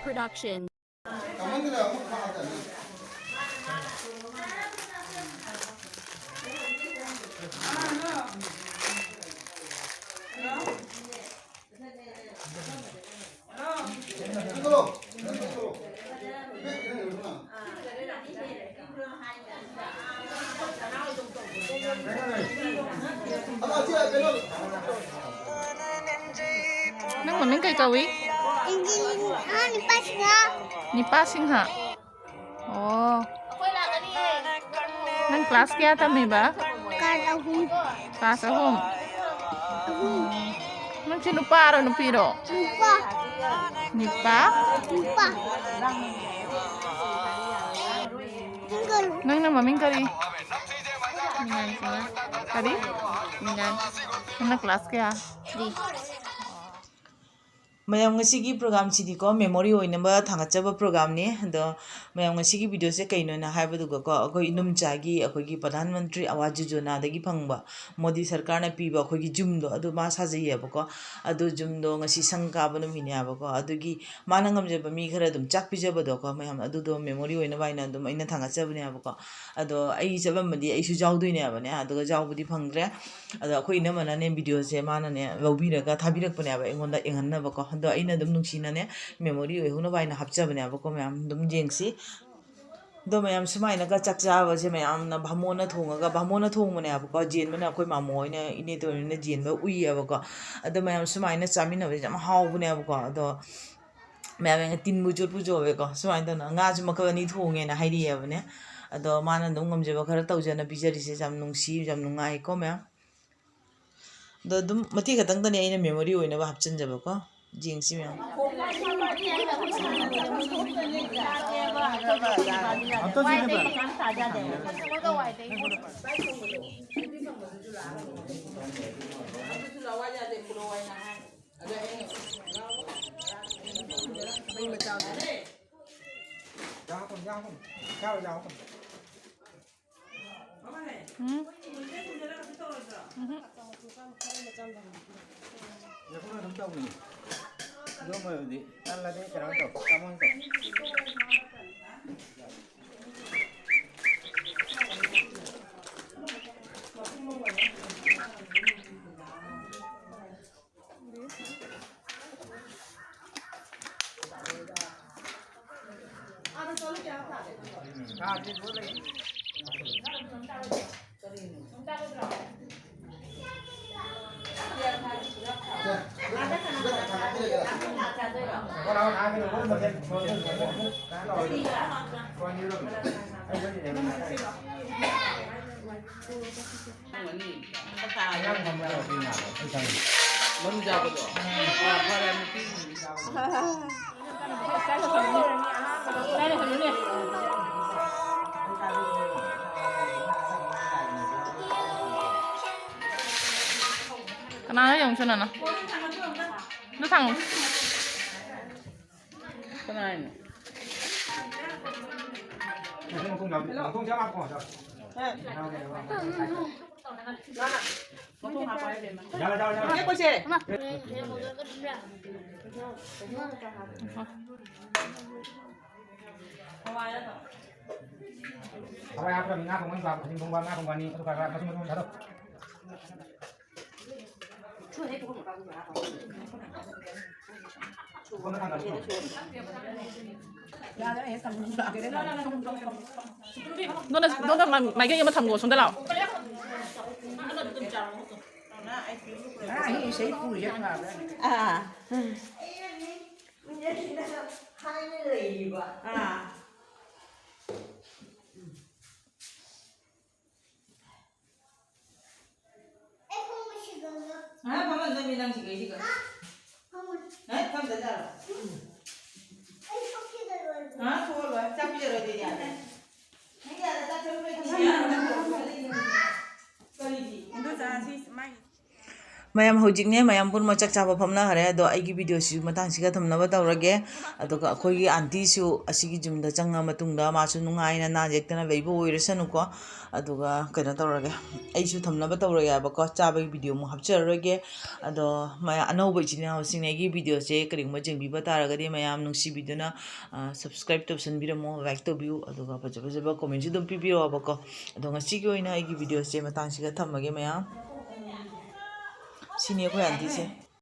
Production. Nang mamin kay kawi? Hindi, nipas nga. Ni passing ha. Oh. Nang class kaya tami ba? Kalahong. Class home. Ahong. Nang sinuparo no piro? Lupa. Nipa? Lupa. Tinggal. Nang na mamin kari. Ningan sila. Kari? Ningan. Nang class kaya? Di. ꯃꯌꯥꯝ ꯉꯁꯤꯒꯤ ꯄ꯭ꯔꯣꯒ꯭ꯔꯥꯝꯁꯤꯗꯤꯀꯣ memory ꯑꯣꯏꯅꯕ ꯊꯥꯡꯒꯠꯆꯕ ꯄ꯭ꯔꯣꯒ꯭ꯔꯥꯝꯅꯤ ꯑꯗꯣ ꯃꯌꯥꯝ ꯉꯁꯤꯒꯤ ꯚꯤꯗꯤꯑꯣꯁꯦ ꯀꯩꯅꯣꯅ ꯍꯥꯏꯕꯗꯨꯒꯀꯣ ꯑꯩꯈꯣꯏ ꯏꯅꯨꯝꯆꯥꯒꯤ ꯑꯩꯈꯣꯏꯒꯤ ꯄ꯭ꯔꯙꯥꯟ ꯃꯟꯇ꯭ꯔꯤ ꯑꯋꯥꯖ ꯌꯣꯖꯅꯥꯗꯒꯤ ꯐꯪꯕ ꯃꯣꯗꯤ ꯁꯔꯀꯥꯔꯅ ꯄꯤꯕ ꯑꯩꯈꯣꯏꯒꯤ ꯖꯨꯝꯗꯣ ꯑꯗꯨ ꯃꯥ ꯁꯥꯖꯩꯌꯦꯕꯀꯣ ꯑꯗꯨ ꯖꯨꯝꯗꯣ ꯉꯁꯤ ꯁꯪ ꯀꯥꯕ ꯅꯨꯃꯤꯠꯅꯦ ꯍꯥꯏꯕꯀꯣ ꯑꯗꯨꯒꯤ ꯃꯥꯅ ꯉꯝꯖꯕ ꯃꯤ ꯈꯔ ꯑꯗꯨꯝ ꯆꯥꯛ ꯄꯤꯖꯕꯗꯣꯀꯣ ꯃꯌꯥꯝ ꯑꯗꯨꯗꯣ ꯃꯦꯃꯣꯔꯤ ꯑꯣꯏꯅꯕ ꯍꯥꯏꯅ ꯑꯗꯨꯝ ꯑꯩꯅ ꯊꯥꯡꯒꯠꯆꯕꯅꯦ ꯍꯥꯏꯕꯀꯣ ꯑꯗꯣ ꯑꯩ ꯆꯠꯂꯝꯕꯗꯤ ꯑꯩꯁꯨ ꯌꯥꯎꯗꯣꯏꯅꯦ ꯍꯥꯏꯕꯅꯦ ꯑꯗꯨꯒ ꯌꯥꯎꯕꯗꯤ ꯐꯪꯗ꯭ꯔꯦ ꯑꯗꯣ ꯑꯩꯈꯣꯏ ꯏꯅꯝꯃꯅꯅꯦ ꯚꯤꯗꯤꯑꯣꯁꯦ ꯃꯥꯅꯅꯦ ꯂꯧꯕꯤꯔꯒ ꯊꯥꯕꯤꯔꯛꯄꯅꯦꯕ ꯑꯩꯉꯣꯟꯗ ꯌꯦꯡꯍꯟꯅꯕꯀꯣ ꯑꯗꯣ ꯑꯩꯅ ꯑꯗꯨꯝ ꯅꯨꯡꯁꯤꯅꯅꯦ ꯃꯦꯃꯣꯔꯤ ꯑꯣꯏꯍꯧꯅꯕ ꯍꯥꯏꯅ ꯍꯥꯞꯆꯕꯅꯦꯕꯀꯣ ꯃꯌꯥꯝ ꯑꯗꯨꯝ ꯌꯦꯡꯁꯤ ꯑꯗꯣ ꯃꯌꯥꯝ ꯁꯨꯃꯥꯏꯅꯒ ꯆꯥꯛ ꯆꯥꯕꯁꯦ ꯃꯌꯥꯝꯅ ꯚꯥꯃꯣꯟꯅ ꯊꯣꯡꯉꯒ ꯚꯥꯃꯣꯟꯅ ꯊꯣꯡꯕꯅꯦꯕꯀꯣ ꯖꯦꯟꯕꯅ ꯑꯩꯈꯣꯏ ꯃꯥꯃꯣ ꯍꯣꯏꯅ ꯏꯅꯦ ꯇꯣꯏꯅ ꯖꯦꯟꯕ ꯎꯏꯌꯦꯕꯀꯣ ꯑꯗꯣ ꯃꯌꯥꯝ ꯁꯨꯃꯥꯏꯅ ꯆꯥꯃꯤꯟꯅꯕꯁꯦ ꯌꯥꯝ ꯍꯥꯎꯕꯅꯦꯕꯀꯣ ꯑꯗꯣ ꯃꯌꯥꯝ ꯇꯤꯟꯕꯨ ꯆꯣꯠꯄꯨ ꯆꯣꯠꯂꯦꯀꯣ ꯁꯨꯃꯥꯏꯅ ꯇꯧꯅ ꯉꯥꯁꯨ ꯃꯈꯜ ꯑꯅꯤ ꯊꯣꯡꯉꯦꯅ ꯍꯥꯏꯔꯤꯑꯕꯅꯦ ꯑꯗꯣ ꯃꯥꯅ ꯑꯗꯨꯝ ꯉꯝꯖꯕ ꯈꯔ ꯇꯧꯖꯅ ꯄꯤꯖꯔꯤꯁꯦ ꯌꯥꯝ ꯅꯨꯡꯁꯤ ꯌꯥꯝ ꯅꯨꯡꯉꯥꯏꯀꯣ ꯃꯌꯥꯝ ꯑꯗꯣ ꯑꯗꯨꯝ ꯃꯇꯦꯛ ꯈꯛꯇꯪꯗꯅꯦ ꯑꯩꯅ ꯃꯦꯃꯣꯔꯤ ꯑꯣꯏꯅꯕ ꯍꯥꯞꯆꯤꯟꯖꯕꯀꯣ ꯌꯦꯡꯁꯤ ꯃꯌꯥꯝ Kanana yung siya na. Lutang. Kanana. Doon may ganyan matamgo sunda lao. Paman dami lang sige. Kam dada. Soal ba? Sabi jero di dia. Hindi ada tak mayam hojikne mayam pun ma chak chaba phamna hare do aigi video si matang siga thamnaba tawrage aduga akhoi aunty su asigi jumda changa matungda ma su nungai na na jektana beibo oirasanu ko aduga kaina tawrage ai su thamnaba tawrage ba ko chaba video mu hapcharage ado maya anauba china hosing agi video se kring ma jengbi ba taragadi mayam nungsi video na subscribe to san biramo like to view aduga pajaba comment ju dum pipiro ba ko ado ngasi gi oina aigi video se matang siga thamage mayam Sini aku yang di sini.